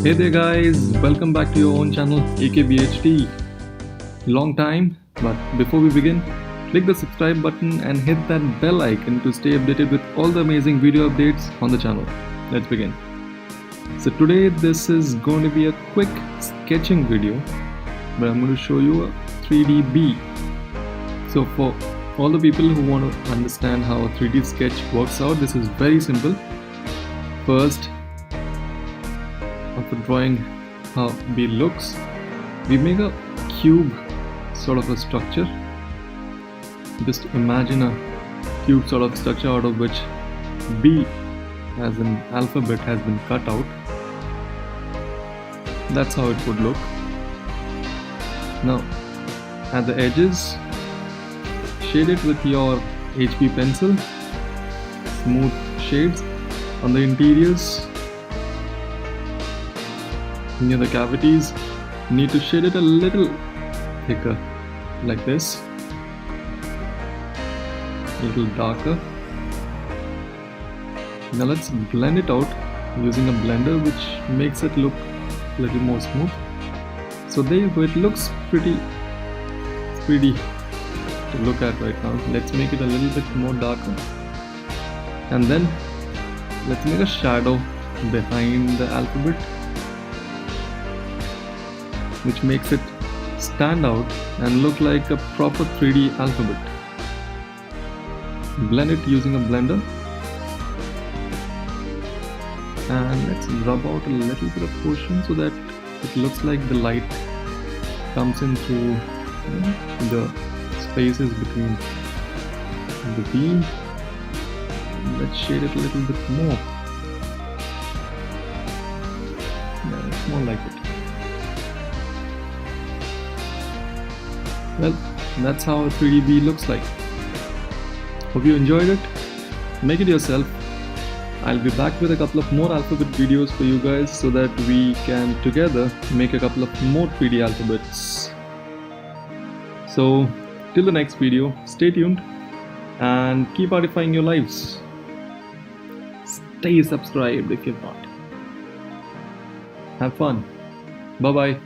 Hey there guys, welcome back to your own channel AKBHD. Long time, but before we begin, click the subscribe button and hit that bell icon to stay updated with all the amazing video updates on the channel. Let's begin. So today this is going to be a quick sketching video where I'm going to show you a 3D bee. So for all the people who want to understand how a 3D sketch works out, this is very simple. First, after drawing how bee looks, we make a cube sort of a structure. Just imagine a cube sort of structure out of which B as an alphabet has been cut out. That's how it would look. Now at the edges, shade it with your HB pencil, smooth shades. On the interiors, near the cavities, you need to shade it a little thicker, like this, a little darker. Now let's blend it out using a blender, which makes it look a little more smooth. So there you go, it looks pretty to look at right now. Let's make it a little bit more darker, and then let's make a shadow behind the alphabet, which makes it stand out and look like a proper 3D alphabet. Blend it using a blender, and let's rub out a little bit of portion so that it looks like the light comes in through the spaces between the bee. Let's shade it a little bit more. Yeah, it's more like it. Well, that's how a 3D bee looks like. Hope you enjoyed it. Make it yourself. I'll be back with a couple of more alphabet videos for you guys so that we can together make a couple of more 3D alphabets. So, till the next video, stay tuned and keep artifying your lives. Stay subscribed if you're not. Have fun. Bye bye.